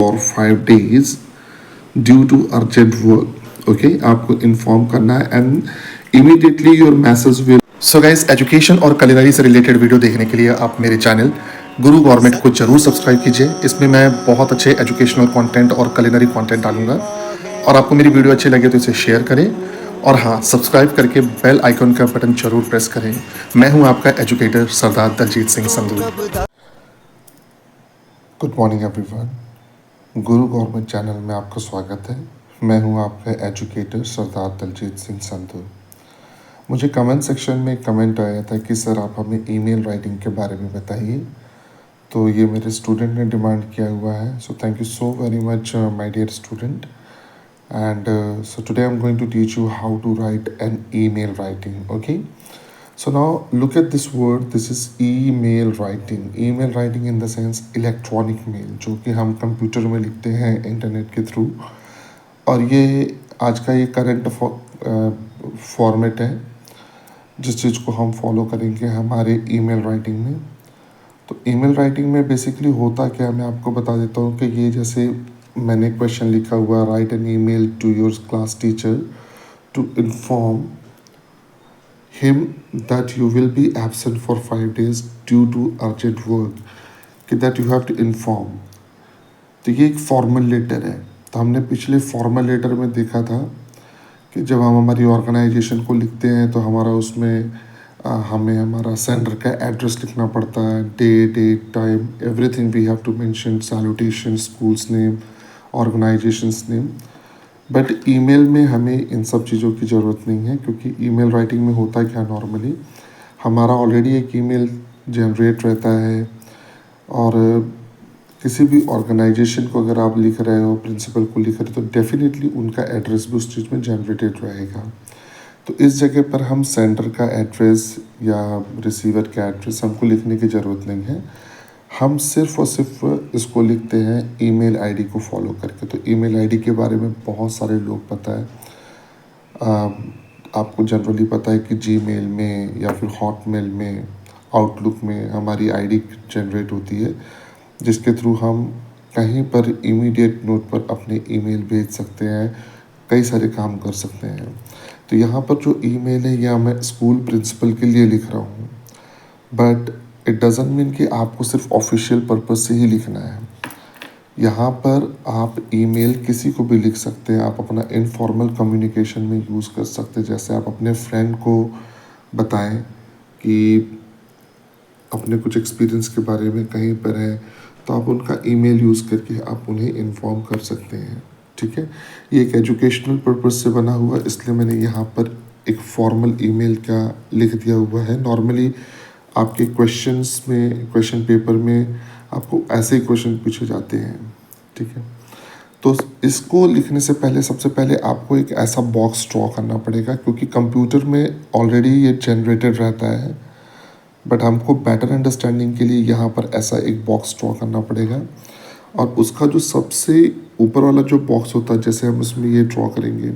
for 5 days due to urgent work. Okay, आपको inform करना है and immediately your message will. So guys, education और culinary से related video देखने के लिए आप मेरे चैनल गुरु गवर्नमेंट को जरूर सब्सक्राइब कीजिए। इसमें मैं बहुत अच्छे एजुकेशनल कंटेंट और culinary कंटेंट डालूंगा और आपको मेरी वीडियो अच्छी लगे तो इसे शेयर करें और हाँ, सब्सक्राइब करके बेल आइकन का बटन जरूर प्रेस करें। मैं हूं आपका educator Sardar Daljeet Singh Sandhu. Good morning everyone, Guru government channel में आपका स्वागत है। मैं हूं आपका एजुकेटर सरदार दलजीत सिंह संधू। मुझे कमेंट सेक्शन में कमेंट आया था कि सर आप हमें ईमेल राइटिंग के बारे में बताइए, तो ये मेरे स्टूडेंट ने डिमांड किया हुआ है। So thank you so very much my dear student, and so today I'm going to teach you how to write an email writing. Okay, so now look at this word. This is email writing. Email writing in the sense electronic mail, जो कि हम computer में लिखते हैं internet के through. और ये आज का ये करंट फॉर्मेट है जिस चीज़ को हम फॉलो करेंगे हमारे ईमेल राइटिंग में। तो ईमेल राइटिंग में बेसिकली होता क्या है, मैं आपको बता देता हूँ कि ये जैसे मैंने क्वेश्चन लिखा हुआ, write an email to your class teacher to inform him that you will be absent for 5 days due to urgent work, कि that you have to inform. तो ये एक फॉर्मल लेटर है। तो हमने पिछले फॉर्मल लेटर में देखा था कि जब हम हमारी ऑर्गेनाइजेशन को लिखते हैं तो हमारा उसमें हमें हमारा सेंडर का एड्रेस लिखना पड़ता है, date time everything we have to mention, salutation, school's name, organisation's name. But email में हमें इन सब चीज़ों की ज़रूरत नहीं है, क्योंकि ईमेल राइटिंग में होता क्या, नॉर्मली हमारा ऑलरेडी एक ईमेल जनरेट रहता है और किसी भी ऑर्गेनाइजेशन को अगर आप लिख रहे हो, प्रिंसिपल को लिख रहे हो, तो डेफिनेटली उनका एड्रेस भी उस चीज़ में जनरेटेड रहेगा। तो इस जगह पर हम सेंडर का एड्रेस या रिसीवर का एड्रेस हमको लिखने की ज़रूरत नहीं है। हम सिर्फ और सिर्फ इसको लिखते हैं ईमेल आईडी को फॉलो करके। तो ईमेल आईडी के बारे में बहुत सारे लोग पता है, आपको जनरली पता है कि जीमेल में या फिर हॉटमेल में, आउटलुक में हमारी आईडी जनरेट होती है, जिसके थ्रू हम कहीं पर इमीडिएट नोट पर अपने ईमेल भेज सकते हैं, कई सारे काम कर सकते हैं। तो यहाँ पर जो ईमेल है यह मैं स्कूल प्रिंसिपल के लिए लिख रहा हूँ, बट इट डज़ंट मीन कि आपको सिर्फ ऑफिशियल पर्पस से ही लिखना है। यहाँ पर आप ईमेल किसी को भी लिख सकते हैं, आप अपना इनफॉर्मल कम्युनिकेशन में यूज़ कर सकते हैं। जैसे आप अपने फ्रेंड को बताएं कि अपने कुछ एक्सपीरियंस के बारे में कहीं पर है, तो आप उनका ईमेल यूज़ करके आप उन्हें इन्फॉर्म कर सकते हैं। ठीक है, ये एक एजुकेशनल पर्पस से बना हुआ, इसलिए मैंने यहाँ पर एक फॉर्मल ईमेल का लिख दिया हुआ है। नॉर्मली आपके क्वेश्चंस में, क्वेश्चन पेपर में आपको ऐसे ही क्वेश्चन पूछे जाते हैं। ठीक है, तो इसको लिखने से पहले सबसे पहले आपको एक ऐसा बॉक्स ड्रॉ करना पड़ेगा, क्योंकि कंप्यूटर में ऑलरेडी ये जनरेटेड रहता है, बट हमको बेटर अंडरस्टैंडिंग के लिए यहाँ पर ऐसा एक बॉक्स ड्रॉ करना पड़ेगा। और उसका जो सबसे ऊपर वाला जो बॉक्स होता है, जैसे हम इसमें ये ड्रॉ करेंगे,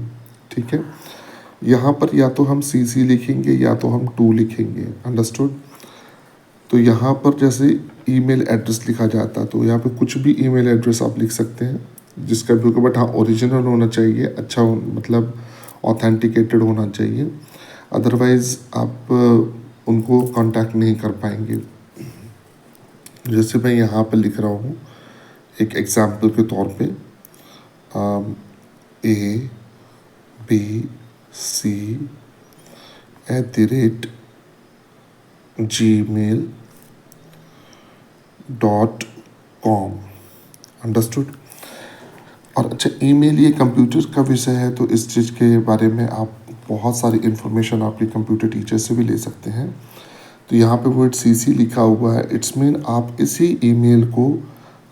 ठीक है, यहाँ पर या तो हम CC लिखेंगे या तो हम 2 लिखेंगे, अंडरस्टूड। तो यहाँ पर जैसे ईमेल एड्रेस लिखा जाता है, तो यहाँ पे कुछ भी ईमेल एड्रेस आप लिख सकते हैं जिसका भी होगा, बट हाँ ओरिजिनल होना चाहिए, अच्छा मतलब ऑथेंटिकेटेड होना चाहिए, अदरवाइज़ आप उनको कांटेक्ट नहीं कर पाएंगे। जैसे मैं यहाँ पर लिख रहा हूँ एक एग्जाम्पल के तौर पे, abc@gmail.com, अंडरस्टूड। और अच्छा, ईमेल ये कंप्यूटर का विषय है, तो इस चीज़ के बारे में आप बहुत सारी इन्फॉर्मेशन आपके कंप्यूटर टीचर से भी ले सकते हैं। तो यहाँ पे वर्ड CC लिखा हुआ है, इट्स मीन आप इसी ईमेल को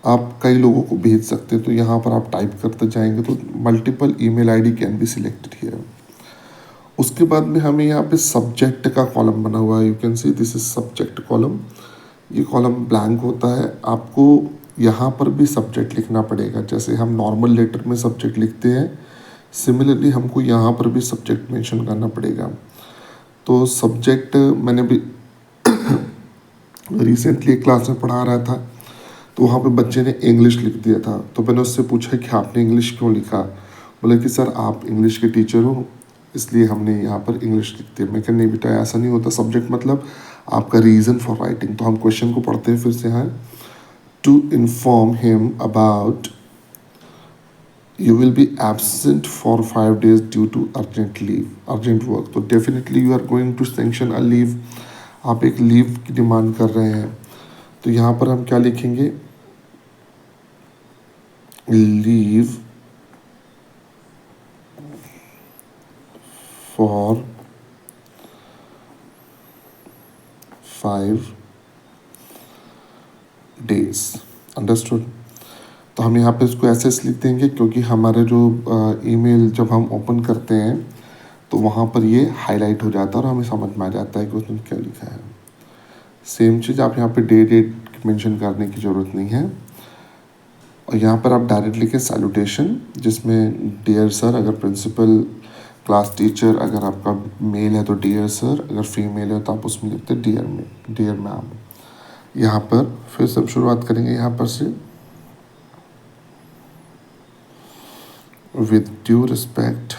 आप कई लोगों को भेज सकते हैं। तो यहाँ पर आप टाइप करते जाएंगे तो multiple email ID can be selected here. उसके बाद में हमें यहाँ पे सब्जेक्ट का कॉलम बना हुआ है, you can see this is subject column. ये कॉलम ब्लैंक होता है, आपको यहाँ पर भी सब्जेक्ट लिखना पड़ेगा। जैसे हम नॉर्मल लेटर में सब्जेक्ट लिखते हैं, सिमिलरली हमको यहाँ पर भी सब्जेक्ट मेंशन करना पड़ेगा। तो सब्जेक्ट मैंने भी रिसेंटली क्लास में पढ़ा रहा था, तो वहाँ पे बच्चे ने इंग्लिश लिख दिया था। तो मैंने उससे पूछा कि आपने इंग्लिश क्यों लिखा? बोले कि सर आप इंग्लिश के टीचर हो इसलिए हमने यहाँ पर इंग्लिश लिख दिया। मैं कहा नहीं बेटा ऐसा नहीं होता, सब्जेक्ट मतलब आपका रीज़न फॉर राइटिंग। तो हम क्वेश्चन को पढ़ते हैं फिर से हैं। To inform him about you will be absent for 5 days due to urgent leave, urgent work. तो definitely you are going to sanction a leave. आप एक लीव की डिमांड कर रहे हैं। तो यहाँ पर हम क्या लिखेंगे? Leave for 5 days। अंडरस्टूड। तो हम यहाँ पे इसको ऐसे लिख देंगे क्योंकि हमारे जो ईमेल जब हम ओपन करते हैं तो वहाँ पर ये हाईलाइट हो जाता है और हमें समझ में आ जाता है कि उसने क्या लिखा है। सेम चीज़ आप यहाँ पे डेट मेंशन करने की ज़रूरत नहीं है। और यहाँ पर आप डायरेक्ट लिखें सैल्यूटेशन, जिसमें डियर सर अगर प्रिंसिपल, क्लास टीचर अगर आपका मेल है तो डियर सर, अगर फीमेल है तो आप उसमें लिखते डियर मैम। यहाँ पर फिर सब शुरुआत करेंगे यहाँ पर से। With due respect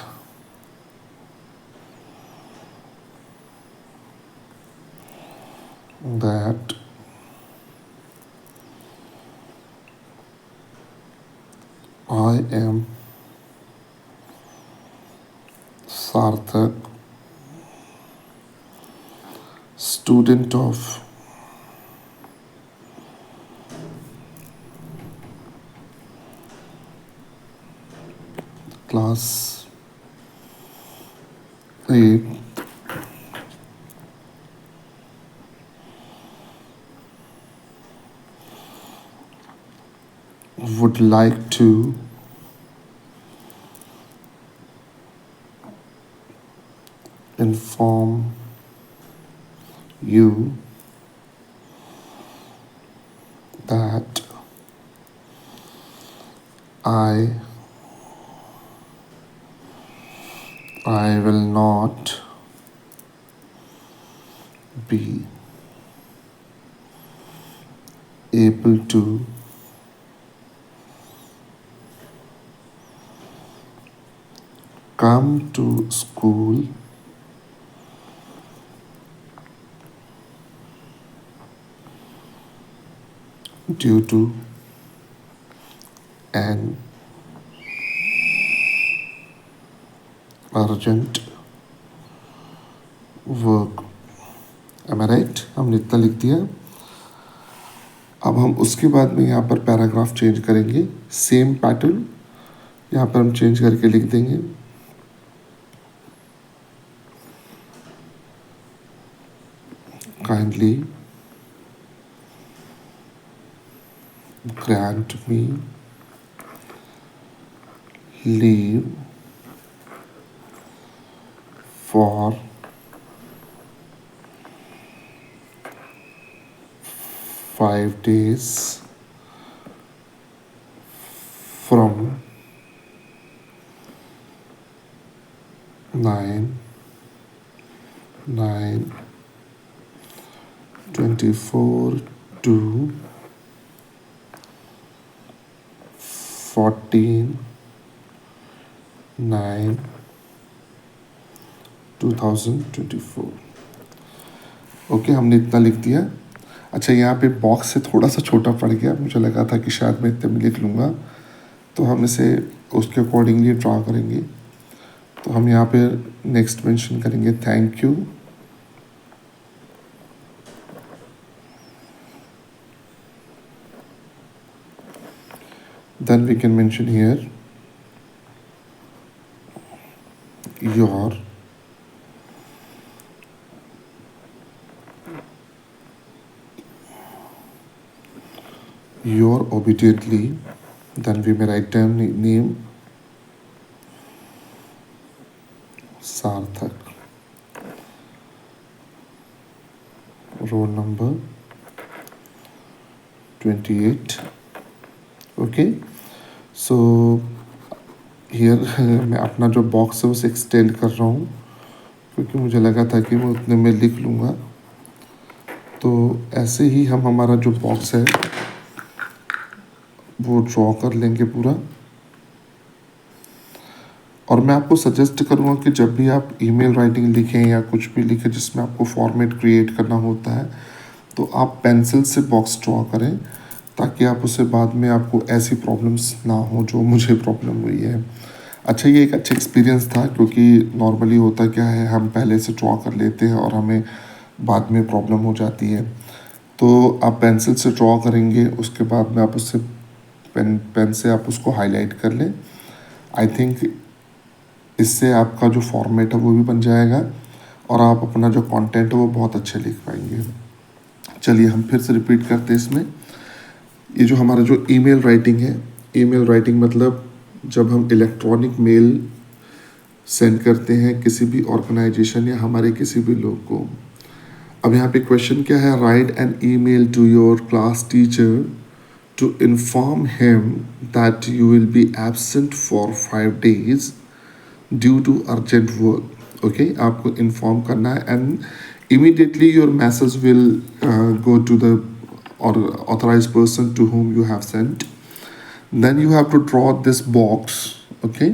that I am Sarthak, student of class 8, would like to inform you that I will not be able to come to school due to an urgent work। Am I right? हमने इतना लिख दिया। अब हम उसके बाद में यहाँ पर पैराग्राफ चेंज करेंगे। सेम पैटर्न यहाँ पर हम चेंज करके लिख देंगे। Kindly grant me leave for 5 days from 9/9/24 to 14/9/2024। Okay, हमने इतना लिख दिया। अच्छा, यहाँ पे बॉक्स से थोड़ा सा छोटा पड़ गया, मुझे लगा था कि शायद मैं इतने में लिख लूँगा, तो हम इसे उसके अकॉर्डिंगली ड्रा करेंगे। तो हम यहाँ पे नेक्स्ट मेंशन करेंगे thank you. Then we can mention here your obediently, then we may write down name Sarthak, roll number 28। Okay, so here मैं अपना जो बॉक्स है उसे एक्सटेंड कर रहा हूँ क्योंकि मुझे लगा था कि मैं उतने में लिख लूँगा। तो ऐसे ही हम हमारा जो बॉक्स है वो ड्रॉ कर लेंगे पूरा। और मैं आपको सजेस्ट करूँगा कि जब भी आप ईमेल राइटिंग लिखें या कुछ भी लिखें जिसमें आपको फॉर्मेट क्रिएट करना होता है, तो आप पेंसिल से बॉक्स ड्रॉ करें, ताकि आप उसे बाद में आपको ऐसी प्रॉब्लम्स ना हो जो मुझे प्रॉब्लम हुई है। अच्छा, ये एक अच्छा एक्सपीरियंस था, क्योंकि नॉर्मली होता क्या है, हम पहले से ड्रॉ कर लेते हैं और हमें बाद में प्रॉब्लम हो जाती है। तो आप पेंसिल से ड्रॉ करेंगे, उसके बाद में आप उससे पेन से आप उसको हाईलाइट कर लें। आई थिंक इससे आपका जो फॉर्मेट है वो भी बन जाएगा और आप अपना जो कंटेंट है वो बहुत अच्छे लिख पाएंगे। चलिए हम फिर से रिपीट करते हैं इसमें। ये जो हमारा जो ईमेल राइटिंग है, ईमेल राइटिंग मतलब जब हम इलेक्ट्रॉनिक मेल सेंड करते हैं किसी भी ऑर्गेनाइजेशन या हमारे किसी भी लोग को। अब यहाँ पे क्वेश्चन क्या है, write an email to your class teacher to inform him that you will be absent for 5 days due to urgent work. Okay, आपको inform करना है and immediately your message will go to the or authorized person to whom you have sent. Then you have to draw this box, okay,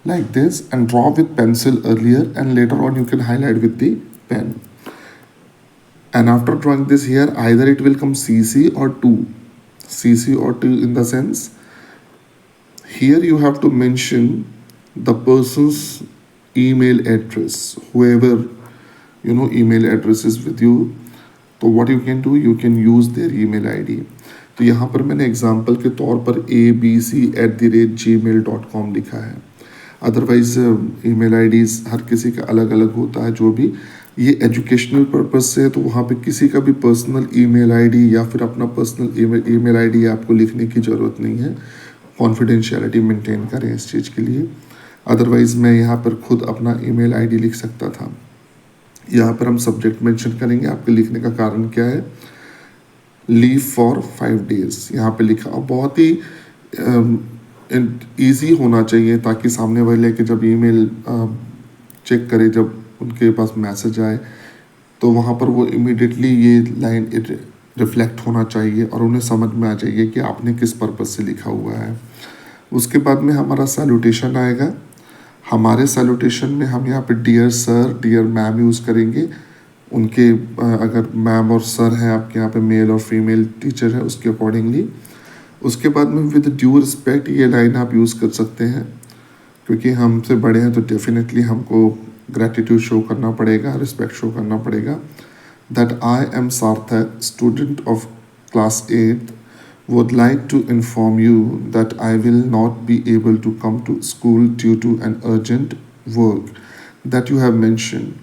like this, and draw with pencil earlier, and later on you can highlight with the pen. And after drawing this here, either it will come CC or 2. CC or 2 in the sense, here you have to mention the person's email address, whoever email address is with you. तो what you can do, you can use their email ID. तो यहाँ पर मैंने example के तौर पर abc@gmail.com लिखा है। अदरवाइज ईमेल आईडीज़ हर किसी का अलग अलग होता है। जो भी ये एजुकेशनल पर्पस से है, तो वहाँ पे किसी का भी पर्सनल ईमेल आईडी या फिर अपना पर्सनल ईमेल आईडी आपको लिखने की ज़रूरत नहीं है। कॉन्फिडेंशियलिटी मेंटेन करें इस चीज़ के लिए। अदरवाइज़ मैं यहाँ पर खुद अपना ईमेल आईडी लिख सकता था। यहाँ पर हम सब्जेक्ट मेंशन करेंगे, आपके लिखने का कारण क्या है, लीव फॉर 5 days यहाँ पे लिखा। और बहुत ही ईजी होना चाहिए, ताकि सामने वाले के जब ईमेल चेक करे, जब उनके पास मैसेज आए, तो वहाँ पर वो इमीडिएटली ये लाइन रिफ्लेक्ट होना चाहिए और उन्हें समझ में आ जाइए कि आपने किस पर्पज़ से लिखा हुआ है। उसके बाद में हमारा सैल्यूटेशन आएगा। हमारे सैल्यूटेशन में हम यहाँ पे dear sir, dear ma'am use करेंगे। उनके अगर मैम और सर हैं आपके यहाँ पे, मेल और फीमेल टीचर है, उसके अकॉर्डिंगली। उसके बाद में विद ड्यू रिस्पेक्ट ये लाइन आप यूज़ कर सकते हैं, क्योंकि हमसे बड़े हैं तो डेफिनेटली हमको ग्रैटिट्यूड शो करना पड़ेगा, रिस्पेक्ट शो करना पड़ेगा। दैट आई एम सार्थक, student of class 8th, would like to inform you that I will not be able to come to school due to an urgent work that you have mentioned.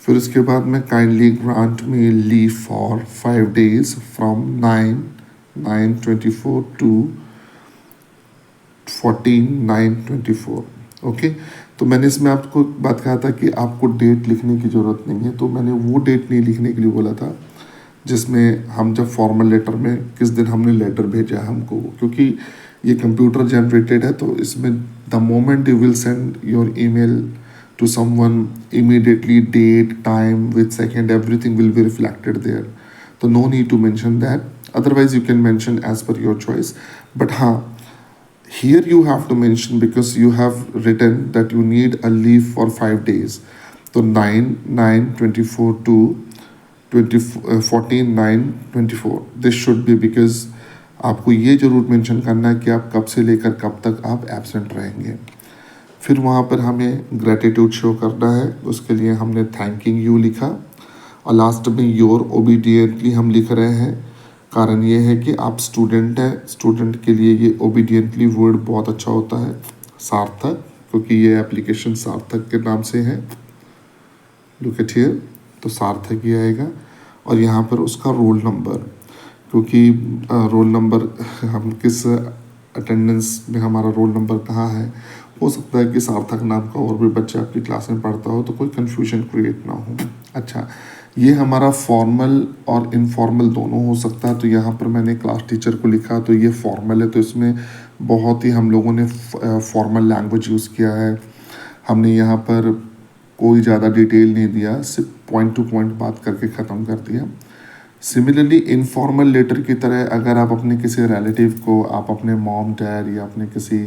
फिर उसके बाद में kindly grant me leave for 5 days from 9/9/24 to 14/9/24. Okay, तो मैंने इसमें आपको बात कहा था कि आपको डेट लिखने की ज़रूरत नहीं है, तो मैंने वो डेट नहीं लिखने के लिए बोला था जिसमें हम जब फॉर्मल लेटर में किस दिन हमने लेटर भेजा है हमको, क्योंकि ये कंप्यूटर जनरेटेड है। तो इसमें the moment you will send your email to someone, immediately date, time with second, everything will be reflected there. तो no need to mention that, otherwise you can mention as per your choice. But हाँ, here you have to mention, because you have written that you need a leave for 5 days. तो 9/9/24 to 14/9/24 this should be, because आपको ये ज़रूर mention करना है कि आप कब से लेकर कब तक आप एब्सेंट रहेंगे। फिर वहाँ पर हमें ग्रेटिट्यूड शो करना है, उसके लिए हमने थैंकिंग यू लिखा। और लास्ट में योर ओबीडियंटली हम लिख रहे हैं। कारण ये है कि आप स्टूडेंट हैं, स्टूडेंट के लिए ये ओबीडियंटली वर्ड बहुत अच्छा होता है। सार्थक, क्योंकि ये एप्लीकेशन सार्थक के नाम से है, लुक एट हियर, तो सार्थक ही आएगा। और यहाँ पर उसका रोल नंबर, क्योंकि रोल नंबर हम किस अटेंडेंस में हमारा रोल नंबर कहाँ है, हो सकता है कि सार्थक नाम का और भी बच्चा आपकी क्लास में पढ़ता हो, तो कोई कन्फ्यूजन क्रिएट ना हो। अच्छा, ये हमारा फॉर्मल और इनफॉर्मल दोनों हो सकता है। तो यहाँ पर मैंने क्लास टीचर को लिखा, तो ये फॉर्मल है, तो इसमें बहुत ही हम लोगों ने फॉर्मल लैंग्वेज यूज़ किया है। हमने यहाँ पर कोई ज़्यादा डिटेल नहीं दिया, सिर्फ पॉइंट टू पॉइंट बात करके ख़त्म कर दिया। सिमिलरली इनफॉर्मल लेटर की तरह अगर आप अपने किसी रिलेटिव को, आप अपने मॉम डैड या अपने किसी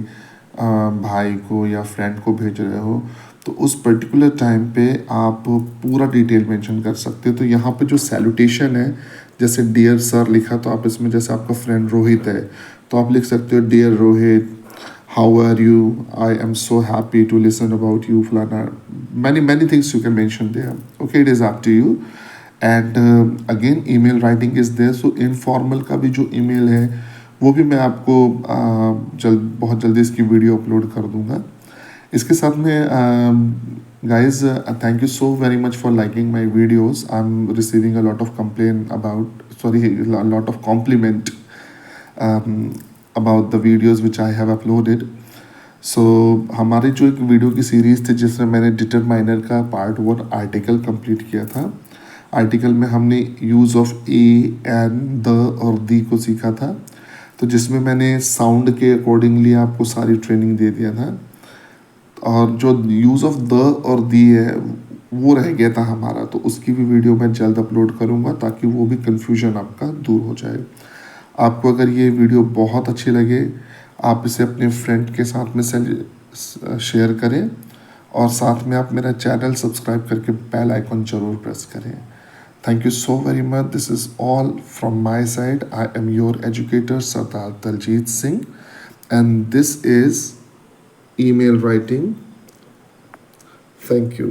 भाई को या फ्रेंड को भेज रहे हो, तो उस पर्टिकुलर टाइम पे आप पूरा डिटेल मेंशन कर सकते हो। तो यहाँ पे जो सैल्यूटेशन है, जैसे डियर सर लिखा, तो आप इसमें जैसे आपका फ्रेंड रोहित है तो आप लिख सकते हो dear Rohit, how are you, I am so happy to listen about you, फलाना, many many things you can mention there. Okay, it is up to you. And again email writing is there. So informal का भी जो email है वो भी मैं आपको बहुत जल्दी इसकी वीडियो अपलोड कर दूंगा। इसके साथ में guys, thank you so very much for liking my videos. I'm receiving a lot of complaint about, sorry, a lot of compliment um, about the videos which I have uploaded. सो हमारी जो एक video की series थी जिसमें मैंने determiner का part 1 article complete किया था। आर्टिकल में हमने use of A and the और दी को सीखा था, तो जिसमें मैंने साउंड के अकॉर्डिंगली आपको सारी ट्रेनिंग दे दिया था। और जो यूज़ ऑफ द और दी है वो रह गया था हमारा, तो उसकी भी वीडियो मैं जल्द अपलोड करूँगा ताकि वो भी कन्फ्यूजन आपका दूर हो जाए। आपको अगर ये वीडियो बहुत अच्छी लगे, आप इसे अपने फ्रेंड के साथ में शेयर करें और साथ में आप मेरा चैनल सब्सक्राइब करके बेल आइकन ज़रूर प्रेस करें। Thank you so very much. This is all from my side. I am your educator Sardar Daljeet Singh and this is email writing. Thank you.